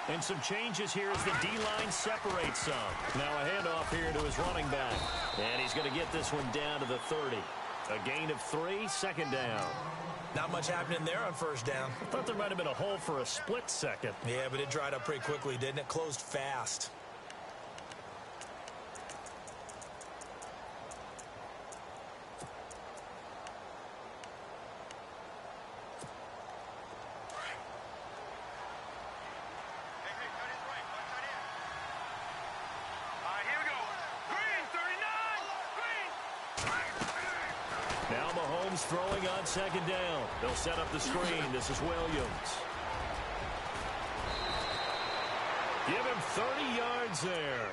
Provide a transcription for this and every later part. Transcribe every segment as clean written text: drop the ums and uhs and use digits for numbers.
And some changes here as the D-line separates some. Now a handoff here to his running back. And he's going to get this one down to the 30. A gain of 3, second down. Not much happening there on first down. I thought there might have been a hole for a split second. Yeah, but it dried up pretty quickly, didn't it? Closed fast. Throwing on second down. They'll set up the screen. This is Williams. Give him 30 yards there.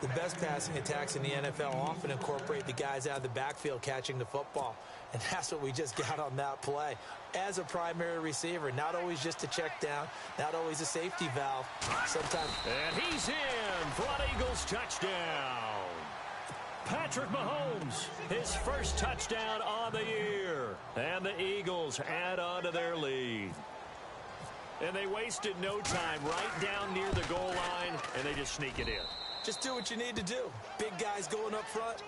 The best passing attacks in the NFL often incorporate the guys out of the backfield catching the football. And that's what we just got on that play. As a primary receiver, not always just a check down, not always a safety valve. Sometimes. And he's in for an Eagles touchdown. Patrick Mahomes, his first touchdown on the year. And the Eagles add on to their lead. And they wasted no time right down near the goal line, and they just sneak it in. Just do what you need to do. Big guys going up front.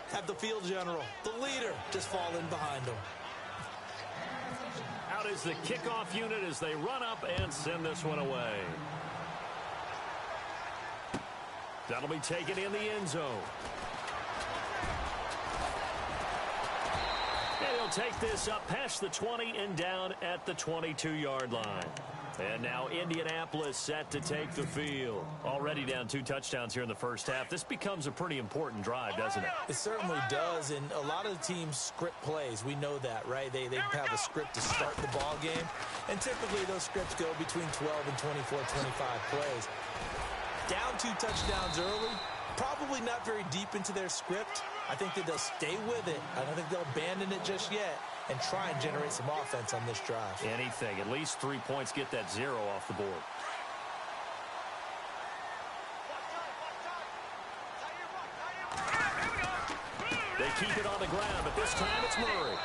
Have the field general, the leader, just fall in behind them. Out is the kickoff unit as they run up and send this one away. That'll be taken in the end zone. And he'll take this up past the 20 and down at the 22-yard line. And now Indianapolis set to take the field. Already down 2 touchdowns here in the first half. This becomes a pretty important drive, doesn't it? It certainly does, and a lot of the teams script plays. We know that, right? They have a script to start the ball game, and typically those scripts go between 12 and 24, 25 plays. Down 2 touchdowns early, probably not very deep into their script. I think that they'll stay with it. I don't think they'll abandon it just yet and try and generate some offense on this drive. Anything. At least 3 points, get that 0 off the board. They keep it on the ground, but this time it's Murray.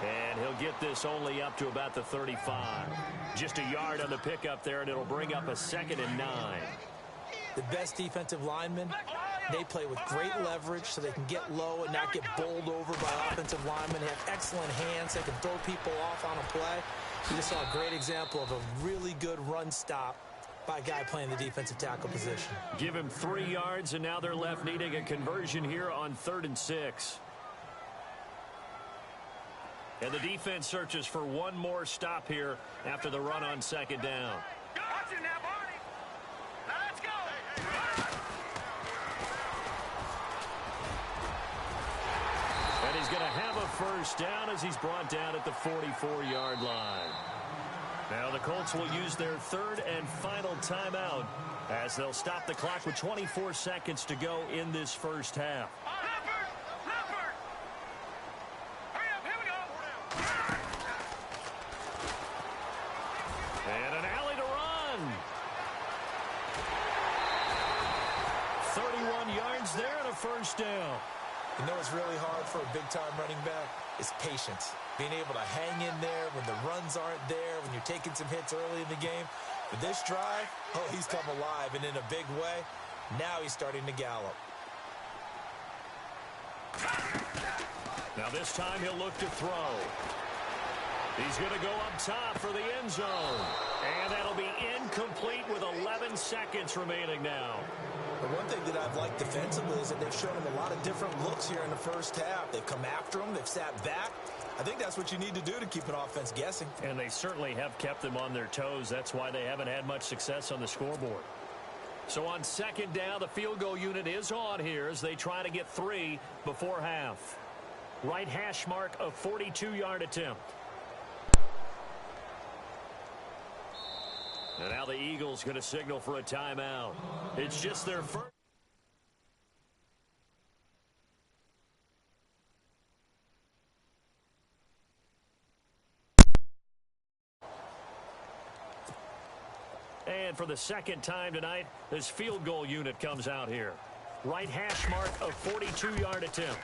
And he'll get this only up to about the 35. Just a yard on the pickup there, and it'll bring up a 2nd and 9. The best defensive linemen, they play with great leverage so they can get low and not get bowled over by offensive linemen. They have excellent hands. They can throw people off on a play. We just saw a great example of a really good run stop by a guy playing the defensive tackle position. Give him 3 yards, and now they're left needing a conversion here on 3rd and 6. And the defense searches for one more stop here after the run on 2nd down. Watch it now, Barney. Now let's go. And he's going to have a first down as he's brought down at the 44-yard line. Now the Colts will use their 3rd and final timeout as they'll stop the clock with 24 seconds to go in this first half. Leopard! Hurry up, here we go. And an alley to run. 31 yards there and a first down. You know what's really hard for a big-time running back? Is patience. Being able to hang in there when the runs aren't there, when you're taking some hits early in the game. But this drive, oh, he's come alive, and in a big way. Now he's starting to gallop. Now this time he'll look to throw. He's going to go up top for the end zone. And that'll be incomplete with 11 seconds remaining now. The one thing that I've liked defensively is that they've shown him a lot of different looks here in the first half. They've come after him. They've sat back. I think that's what you need to do to keep an offense guessing. And they certainly have kept them on their toes. That's why they haven't had much success on the scoreboard. So on 2nd down, the field goal unit is on here as they try to get 3 before half. Right hash mark, a 42-yard attempt. And now the Eagles going to signal for a timeout. It's just their first. And for the 2nd time tonight, this field goal unit comes out here. Right hash mark, a 42-yard attempt.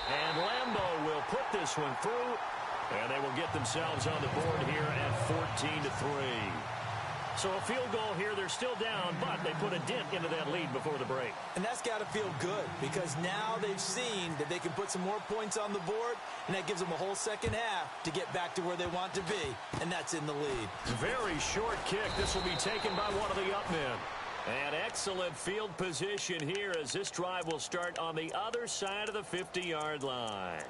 And Lambeau will put this one through, and they will get themselves on the board here at 14-3. So a field goal here, they're still down, but they put a dent into that lead before the break. And that's got to feel good because now they've seen that they can put some more points on the board, and that gives them a whole second half to get back to where they want to be, and that's in the lead. Very short kick. This will be taken by one of the up men. And excellent field position here as this drive will start on the other side of the 50-yard line.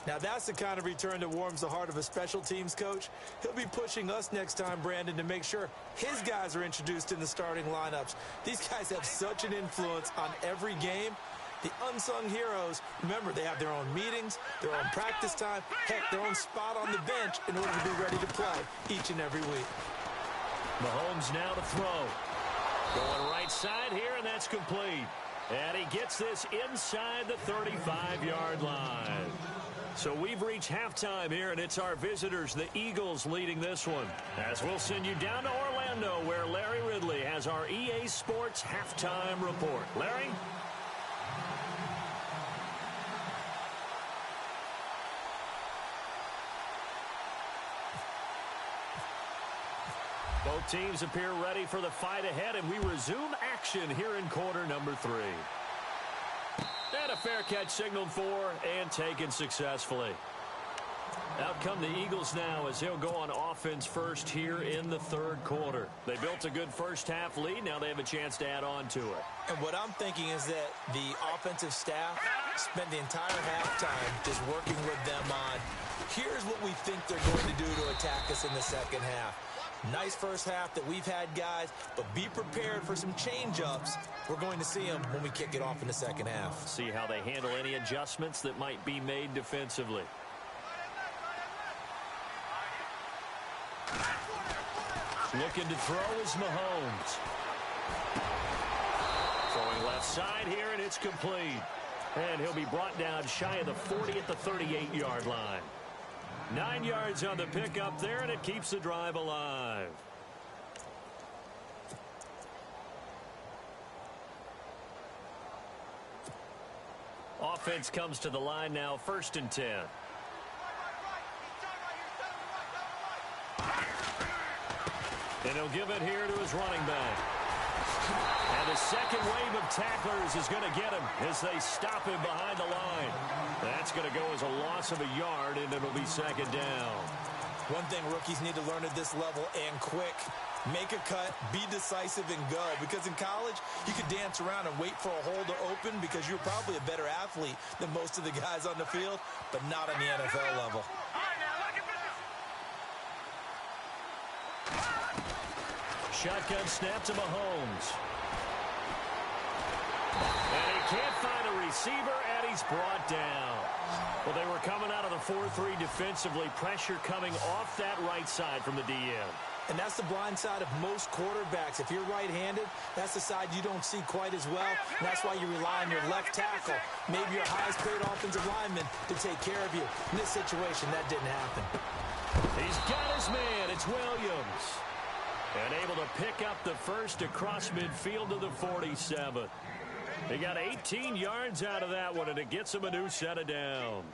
Now, that's the kind of return that warms the heart of a special teams coach. He'll be pushing us next time, Brandon, to make sure his guys are introduced in the starting lineups. These guys have such an influence on every game. The unsung heroes, remember, they have their own meetings, their own practice time, heck, their own spot on the bench in order to be ready to play each and every week. Mahomes now to throw. Going right side here, and that's complete. And he gets this inside the 35-yard line. So we've reached halftime here, and it's our visitors, the Eagles, leading this one. As we'll send you down to Orlando, where Larry Ridley has our EA Sports halftime report. Larry? Both teams appear ready for the fight ahead, and we resume action here in quarter number 3. And a fair catch signaled for and taken successfully. Out come the Eagles now as they'll go on offense first here in the third quarter. They built a good first half lead. Now they have a chance to add on to it. And what I'm thinking is that the offensive staff spent the entire halftime just working with them on, here's what we think they're going to do to attack us in the second half. Nice first half that we've had, guys, but be prepared for some change-ups. We're going to see them when we kick it off in the second half. See how they handle any adjustments that might be made defensively. Looking to throw is Mahomes. Throwing left side here, and it's complete. And he'll be brought down shy of the 40 at the 38-yard line. 9 yards on the pickup there, and it keeps the drive alive. Offense comes to the line now, 1st and 10. And he'll give it here to his running back. And the second wave of tacklers is going to get him as they stop him behind the line. That's going to go as a loss of a yard, and it'll be second down. One thing rookies need to learn at this level, and quick, make a cut, be decisive, and go. Because in college, you could dance around and wait for a hole to open because you're probably a better athlete than most of the guys on the field, but not on the NFL level. Shotgun snap to Mahomes. And he can't find a receiver, and he's brought down. Well, they were coming out of the 4-3 defensively. Pressure coming off that right side from the DM. And that's the blind side of most quarterbacks. If you're right-handed, that's the side you don't see quite as well. And that's why you rely on your left tackle, maybe your highest-paid offensive lineman, to take care of you. In this situation, that didn't happen. He's got his man. It's Williams. And able to pick up the first across midfield to the 47. He got 18 yards out of that one, and it gets him a new set of downs.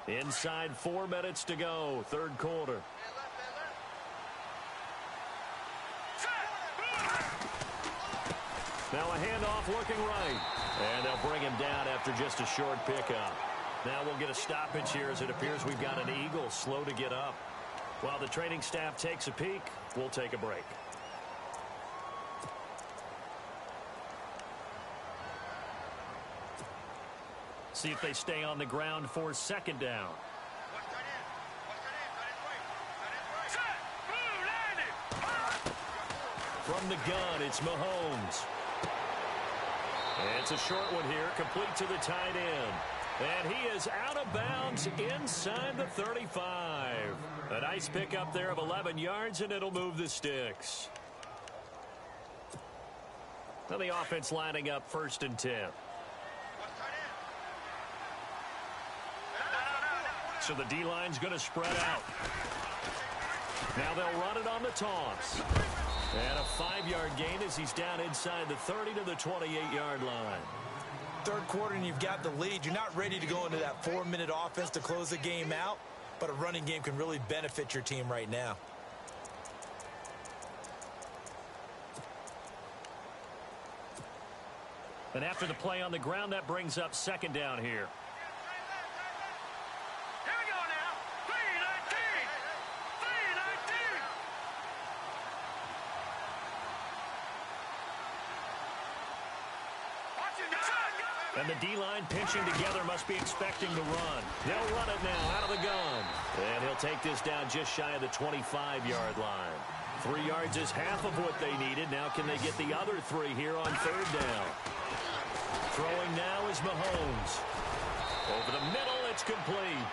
Inside 4 minutes to go, third quarter. Now a handoff looking right. And they'll bring him down after just a short pickup. Now we'll get a stoppage here as it appears we've got an Eagle slow to get up. While the training staff takes a peek, we'll take a break. See if they stay on the ground for second down. From the gun, it's Mahomes. It's a short one here, complete to the tight end. And he is out of bounds inside the 35. A nice pickup there of 11 yards, and it'll move the sticks. Now the offense lining up 1st and 10. So the D-line's going to spread out. Now they'll run it on the toss. And a 5-yard gain as he's down inside the 30 to the 28-yard line. Third quarter and you've got the lead. You're not ready to go into that 4-minute offense to close the game out, but a running game can really benefit your team right now. And after the play on the ground, that brings up second down here. Here we go now. 3-19. 3-19. Watch it now. And the D-line pinching together must be expecting the run. They'll run it now out of the gun. And he'll take this down just shy of the 25-yard line. 3 yards is half of what they needed. Now can they get the other 3 here on third down? Throwing now is Mahomes. Over the middle, it's complete.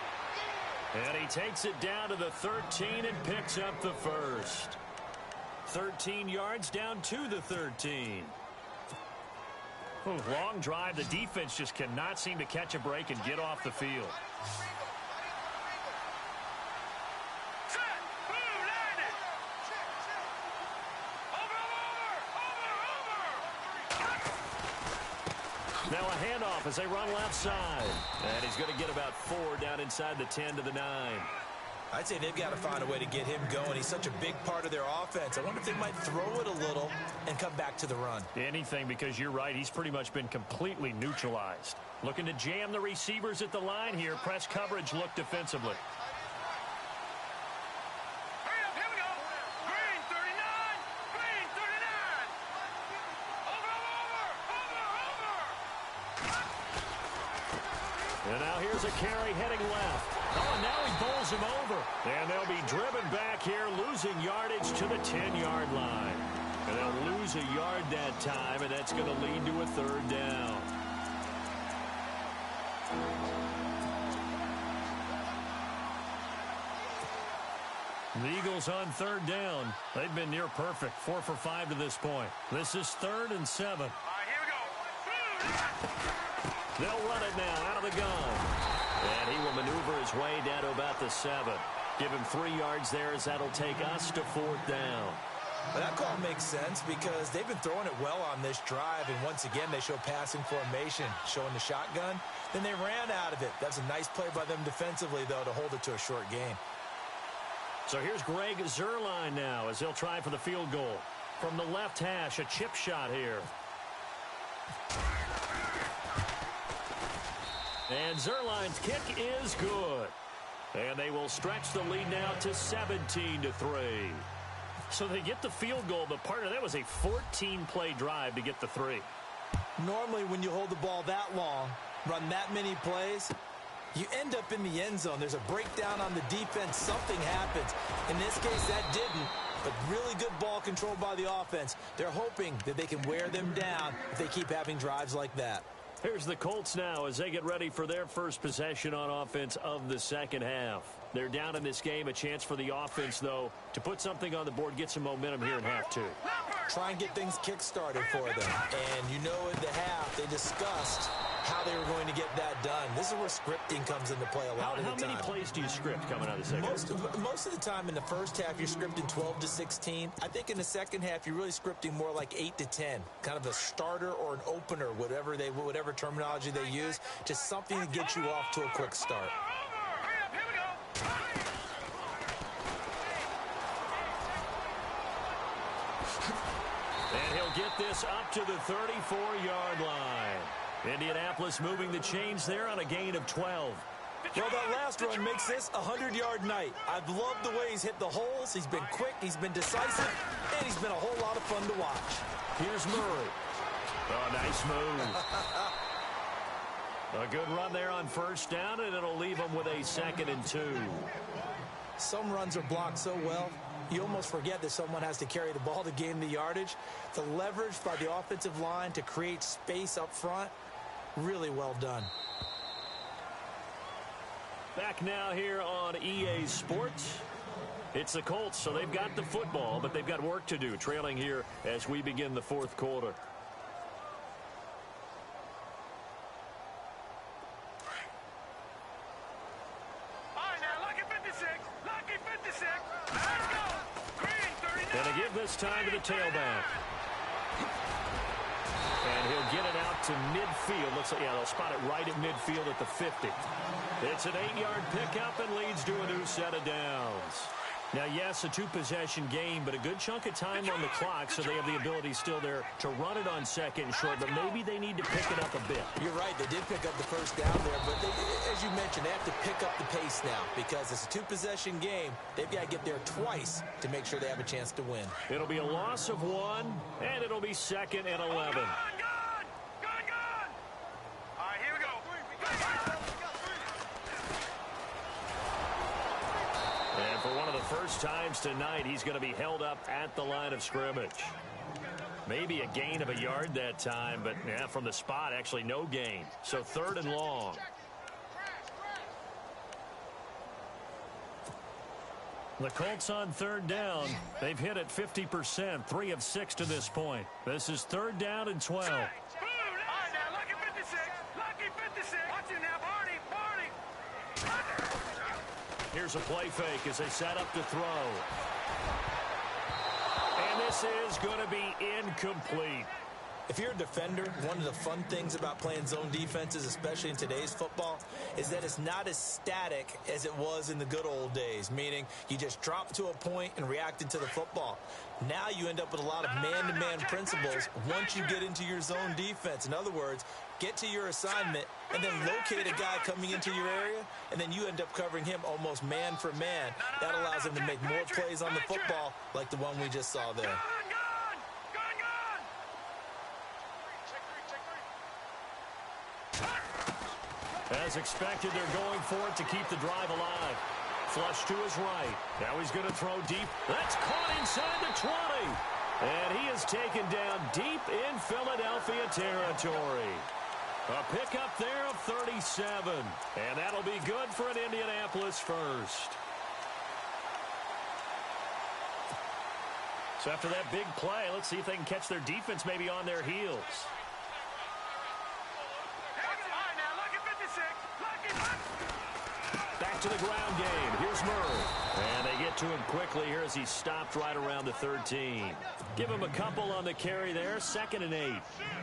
And he takes it down to the 13 and picks up the first. 13 yards down to the 13. Long drive. The defense just cannot seem to catch a break and get off the field. Now a handoff as they run left side. And he's going to get about 4 down inside the 10 to the 9. I'd say they've got to find a way to get him going. He's such a big part of their offense. I wonder if they might throw it a little and come back to the run. Anything, because you're right. He's pretty much been completely neutralized. Looking to jam the receivers at the line here. Press coverage look defensively. And now here's a carry heading left. Oh, and now he bowls him over. And they'll be driven back here, losing yardage to the 10-yard line. And they'll lose a yard that time, and that's going to lead to a third down. The Eagles on third down. They've been near perfect, 4 for 5 to this point. This is 3rd and 7. All right, here we go. They'll run it now out of the gun. And he will maneuver his way down to about the 7. Give him 3 yards there as that'll take us to 4th down. Well, that call makes sense because they've been throwing it well on this drive, and once again they show passing formation, showing the shotgun. Then they ran out of it. That's a nice play by them defensively, though, to hold it to a short gain. So here's Greg Zuerlein now as they'll try for the field goal. From the left hash, a chip shot here. And Zuerlein's kick is good. And they will stretch the lead now to 17-3. So they get the field goal, but part of that was a 14-play drive to get the 3. Normally when you hold the ball that long, run that many plays, you end up in the end zone. There's a breakdown on the defense. Something happens. In this case, that didn't. But really good ball control by the offense. They're hoping that they can wear them down if they keep having drives like that. Here's the Colts now as they get ready for their first possession on offense of the second half. They're down in this game. A chance for the offense, though, to put something on the board, get some momentum here in half 2. Try and get things kick-started for them. And you know in the half they discussed how they were going to get that done. This is where scripting comes into play a lot of the time. How many plays do you script coming out of the second half? Most of the time in the first half, you're scripting 12 to 16. I think in the second half, you're really scripting more like 8 to 10. Kind of a starter or an opener, whatever terminology they use. Just something to get you off to a quick start. And he'll get this up to the 34-yard line. Indianapolis moving the chains there on a gain of 12. Well, that last run makes this a 100-yard night. I've loved the way he's hit the holes. He's been quick, he's been decisive, and he's been a whole lot of fun to watch. Here's Murray. Oh, nice move. A good run there on first down, and it'll leave him with a 2nd and 2. Some runs are blocked so well, you almost forget that someone has to carry the ball to gain the yardage. The leverage by the offensive line to create space up front, really well done. Back now here on EA Sports. It's the Colts, so they've got the football, but they've got work to do, trailing here as we begin the 4th quarter. And to give this time to the tailback. And he'll get it out to midfield. Looks like, yeah, they'll spot it right at midfield at the 50. It's an 8-yard pickup and leads to a new set of downs. Now, yes, a two-possession game, but a good chunk of time on the clock, so they have the ability still there to run it on second and short, but maybe they need to pick it up a bit. You're right. They did pick up the first down there, but as you mentioned, they have to pick up the pace now because it's a two-possession game. They've got to get there twice to make sure they have a chance to win. It'll be a loss of 1, and it'll be 2nd and 11. All right, here we go. And for one of the first times tonight, he's going to be held up at the line of scrimmage. Maybe a gain of a yard that time, but yeah, from the spot, actually no gain. So 3rd and long. The Colts on 3rd down. They've hit it 50%, 3 of 6 to this point. This is 3rd down and 12. All right, now, lucky 56. Lucky 56. Watch it now, Barney. Here's a play fake as they set up to throw. And this is going to be incomplete. If you're a defender, one of the fun things about playing zone defenses, especially in today's football, is that it's not as static as it was in the good old days, meaning you just drop to a point and reacted to the football. Now you end up with a lot of man-to-man principles once you get into your zone defense. In other words, get to your assignment and then locate a guy coming into your area, and then you end up covering him almost man for man. That allows him to make more plays on the football like the one we just saw there. As expected, they're going for it to keep the drive alive. Flush to his right. Now he's going to throw deep. That's caught inside the 20. And he is taken down deep in Philadelphia territory. A pickup there of 37. And that'll be good for an Indianapolis first. So after that big play, let's see if they can catch their defense maybe on their heels. Back to the ground game. Here's Murray. And they get to him quickly here as he's stopped right around the 13. Give him a couple on the carry there. 2nd and 8.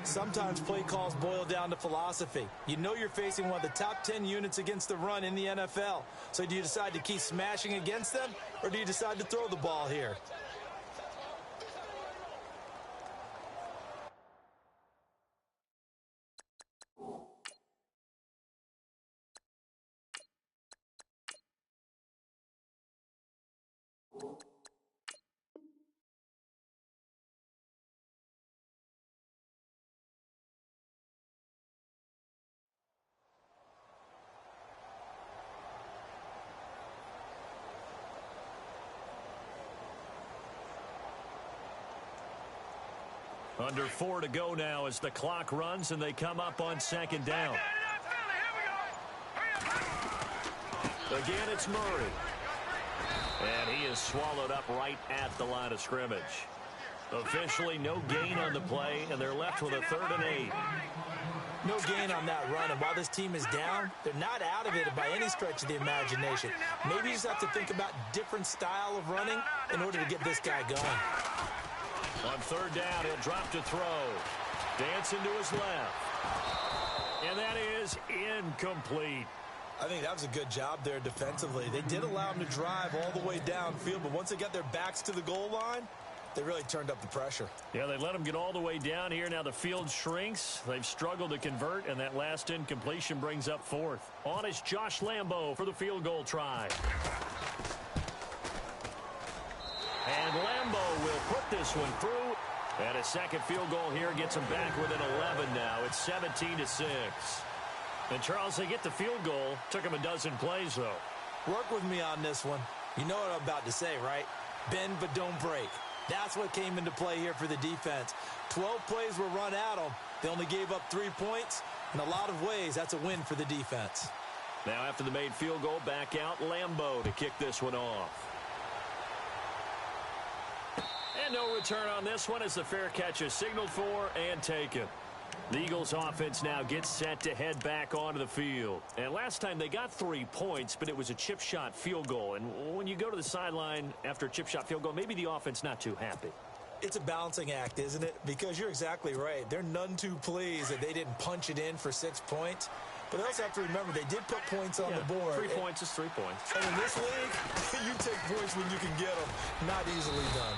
Sometimes play calls boil down to philosophy. You know you're facing one of the top 10 units against the run in the NFL. So do you decide to keep smashing against them, or do you decide to throw the ball here? Under 4 to go now as the clock runs and they come up on 2nd down. Again, it's Murray. And he is swallowed up right at the line of scrimmage. Officially no gain on the play, and they're left with a 3rd and 8. No gain on that run, and while this team is down, they're not out of it by any stretch of the imagination. Maybe you just have to think about different style of running in order to get this guy going. On 3rd down, he'll drop to throw. Dancing to his left. And that is incomplete. I think that was a good job there defensively. They did allow him to drive all the way downfield, but once they got their backs to the goal line, they really turned up the pressure. Yeah, they let him get all the way down here. Now the field shrinks. They've struggled to convert, and that last incompletion brings up 4th. On is Josh Lambo for the field goal try. And Lambo will put this one through. And a second field goal here gets them back within 11 now. It's 17-6. And, Charles, they get the field goal. Took them a dozen plays, though. Work with me on this one. You know what I'm about to say, right? Bend but don't break. That's what came into play here for the defense. 12 plays were run at them. They only gave up 3 points. In a lot of ways, that's a win for the defense. Now after the made field goal, back out Lambo to kick this one off. And no return on this one as the fair catch is signaled for and taken. The Eagles offense now gets set to head back onto the field. And last time they got 3 points, but it was a chip shot field goal. And when you go to the sideline after a chip shot field goal, maybe the offense not too happy. It's a balancing act, isn't it? Because you're exactly right. They're none too pleased that they didn't punch it in for 6 points. But they also have to remember they did put points on the board. 3 points is 3 points. And in this league, you take points when you can get them. Not easily done.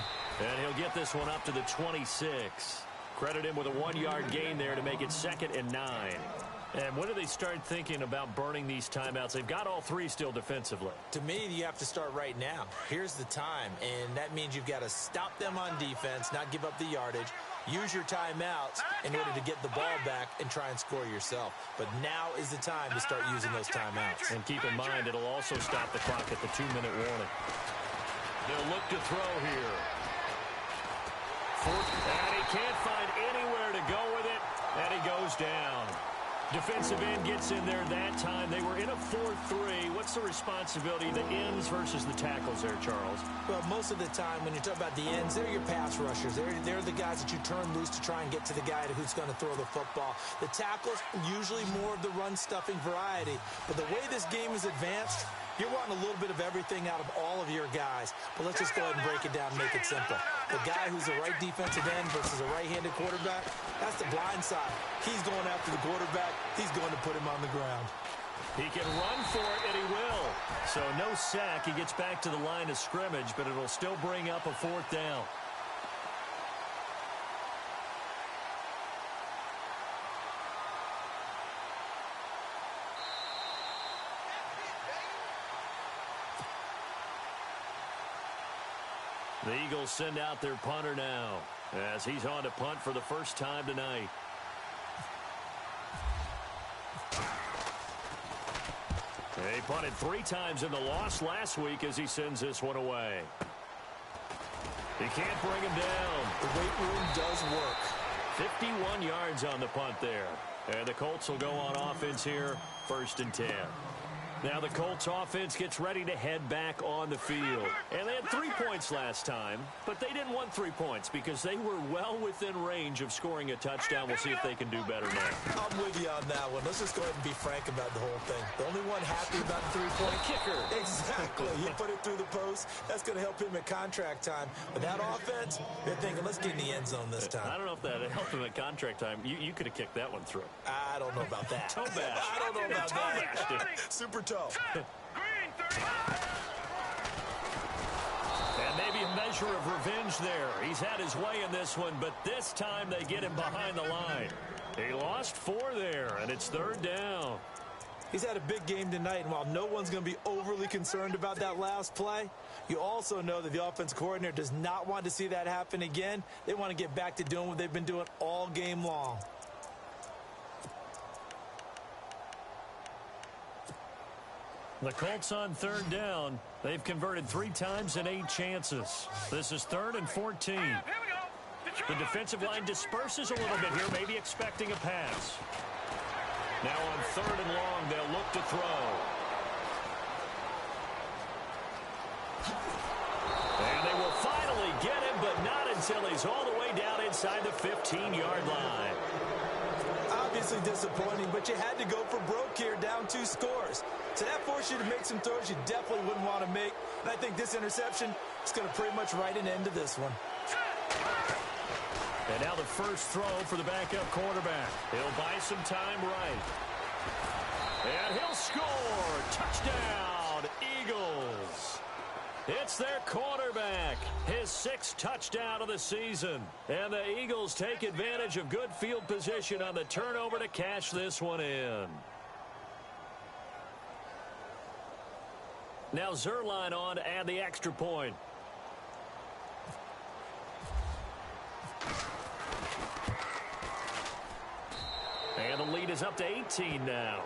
And he'll get this one up to the 26. Credit him with a 1-yard gain there to make it 2nd and 9. And when do they start thinking about burning these timeouts? They've got all 3 still defensively. To me, you have to start right now. Here's the time, and that means you've got to stop them on defense, not give up the yardage, use your timeouts in order to get the ball back and try and score yourself. But now is the time to start using those timeouts. And keep in mind, it'll also stop the clock at the 2-minute warning. They'll look to throw here. And he can't find anywhere to go with it, and he goes down. Defensive end gets in there that time. They were in a 4-3. What's the responsibility of the ends versus the tackles there, Charles? Well, most of the time when you talk about the ends, they're your pass rushers. They're the guys that you turn loose to try and get to the guy who's going to throw the football. The tackles, usually more of the run-stuffing variety. But the way this game is advanced, you're wanting a little bit of everything out of all of your guys. But let's just go ahead and break it down and make it simple. The guy who's a right defensive end versus a right-handed quarterback, that's the blind side. He's going after the quarterback. He's going to put him on the ground. He can run for it, and he will. So no sack. He gets back to the line of scrimmage, but it'll still bring up a 4th down. The Eagles send out their punter now as he's on to punt for the first time tonight. He punted 3 times in the loss last week as he sends this one away. He can't bring him down. The weight room does work. 51 yards on the punt there. And the Colts will go on offense here, 1st and 10. Now the Colts offense gets ready to head back on the field. And they had 3 points last time, but they didn't want 3 points because they were well within range of scoring a touchdown. We'll see if they can do better now. I'm with you on that one. Let's just go ahead and be frank about the whole thing. The only one happy about the 3-point kicker. Exactly. You put it through the post. That's going to help him at contract time. But that offense, they're thinking, let's get in the end zone this time. I don't know if that helped him at contract time. You could have kicked that one through. I don't know about that. Toe bash. I don't know about that. Super toe. And maybe a measure of revenge there. He's had his way in this one, but this time they get him behind the line. He lost 4 there, and it's 3rd down. He's had a big game tonight, and while no one's going to be overly concerned about that last play, you also know that the offense coordinator does not want to see that happen again. They want to get back to doing what they've been doing all game long. The Colts on 3rd down. They've converted 3 times in 8 chances. This is 3rd and 14. The defensive line disperses a little bit here, maybe expecting a pass. Now on 3rd and long, they'll look to throw. And they will finally get him, but not until he's all the way down inside the 15-yard line. Obviously disappointing, but you had to go for broke here, down 2 scores. So that forced you to make some throws you definitely wouldn't want to make. And I think this interception is going to pretty much write an end to this one. And now the first throw for the backup quarterback. He'll buy some time right. And he'll score. Touchdown, Eagles. It's their quarterback, his 6th touchdown of the season. And the Eagles take advantage of good field position on the turnover to cash this one in. Now Zerline on to add the extra point. And the lead is up to 18 now.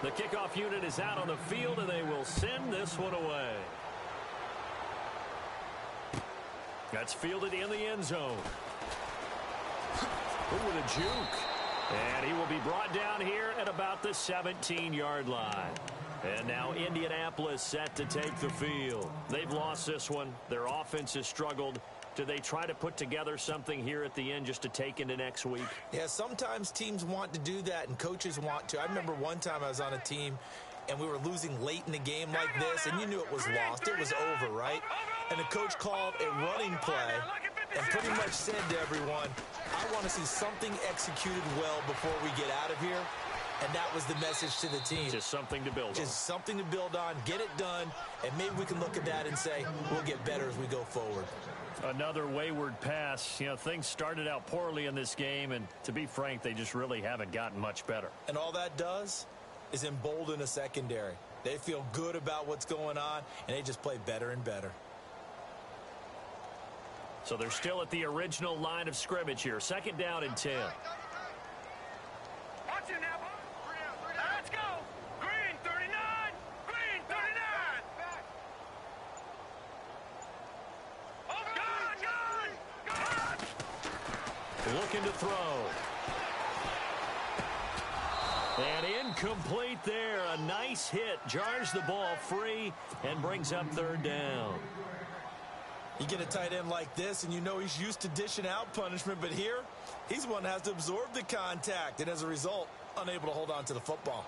The kickoff unit is out on the field, and they will send this one away. That's fielded in the end zone. Ooh, with a juke. And he will be brought down here at about the 17-yard line. And now Indianapolis set to take the field. They've lost this one. Their offense has struggled. Do they try to put together something here at the end just to take into next week? Yeah, sometimes teams want to do that and coaches want to. I remember one time I was on a team and we were losing late in the game like this, and you knew it was lost. It was over, right? And the coach called a running play and pretty much said to everyone, I want to see something executed well before we get out of here. And that was the message to the team. Just something to build on. Just something to build on, get it done, and maybe we can look at that and say, we'll get better as we go forward. Another wayward pass. You know, things started out poorly in this game, and to be frank, they just really haven't gotten much better. And all that does is embolden a secondary. They feel good about what's going on, and they just play better and better. So they're still at the original line of scrimmage here. 2nd down and 10. Watch it now. Let's go. Green 39. Green 39. Gone. Looking to throw. And incomplete there. A nice hit. Jars the ball free and brings up 3rd down. You get a tight end like this, and you know he's used to dishing out punishment, but here, he's one that has to absorb the contact, and as a result, unable to hold on to the football.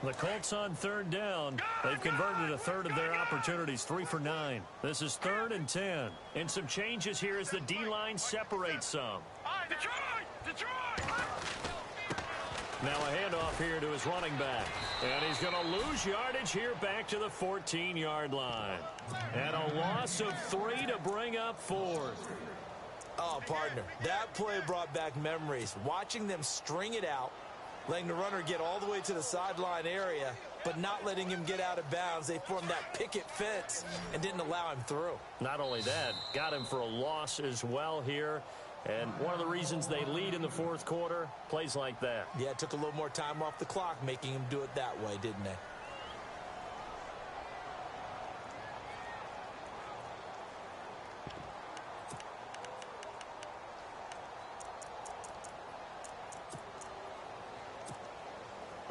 The Colts on 3rd down. They've converted a third of their opportunities, 3 for 9. This is 3rd and 10. And some changes here as the D-line separates some. Detroit! Now a handoff here to his running back. And he's going to lose yardage here back to the 14-yard line. And a loss of 3 to bring up 4th. Oh, partner, that play brought back memories. Watching them string it out, letting the runner get all the way to the sideline area, but not letting him get out of bounds. They formed that picket fence and didn't allow him through. Not only that, got him for a loss as well here. And one of the reasons they lead in the 4th quarter, plays like that. Yeah, it took a little more time off the clock, making him do it that way, didn't they?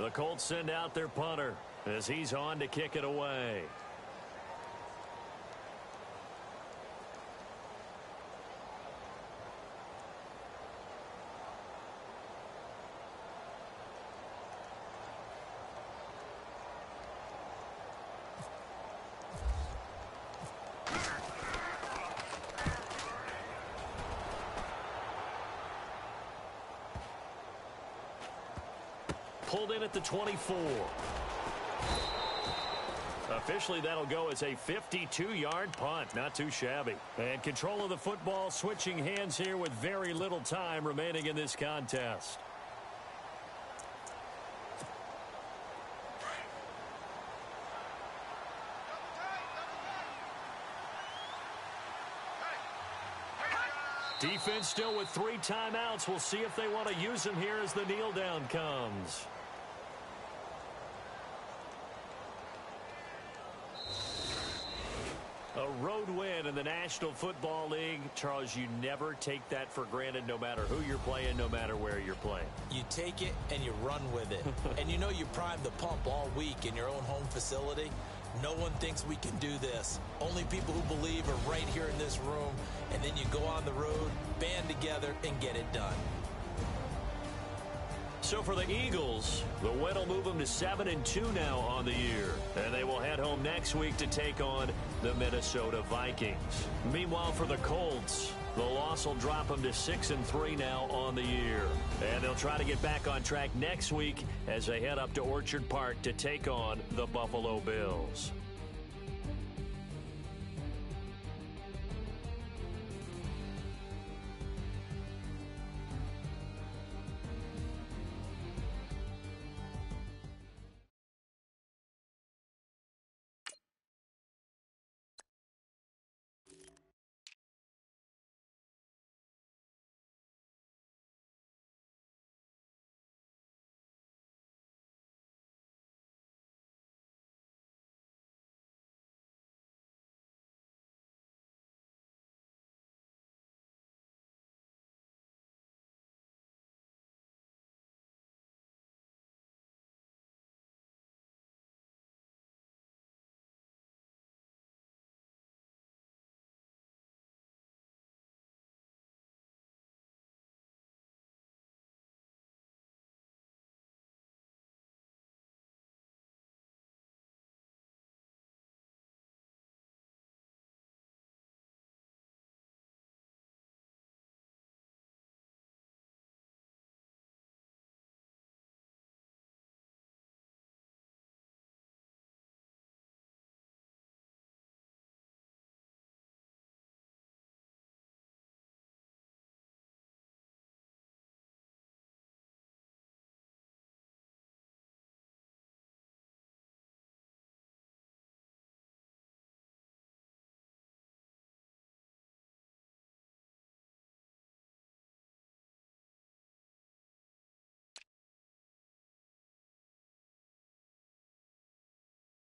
The Colts send out their punter as he's on to kick it away. Pulled in at the 24. Officially, that'll go as a 52-yard punt. Not too shabby. And control of the football switching hands here with very little time remaining in this contest. Defense still with 3 timeouts. We'll see if they want to use them here as the kneel down comes. A road win in the National Football League. Charles, you never take that for granted no matter who you're playing, no matter where you're playing. You take it and you run with it. And you know you primed the pump all week in your own home facility. No one thinks we can do this. Only people who believe are right here in this room. And then you go on the road, band together, and get it done. So for the Eagles, the win will move them to 7-2 now on the year. And they will head home next week to take on the Minnesota Vikings. Meanwhile, for the Colts, the loss will drop them to 6-3 now on the year. And they'll try to get back on track next week as they head up to Orchard Park to take on the Buffalo Bills.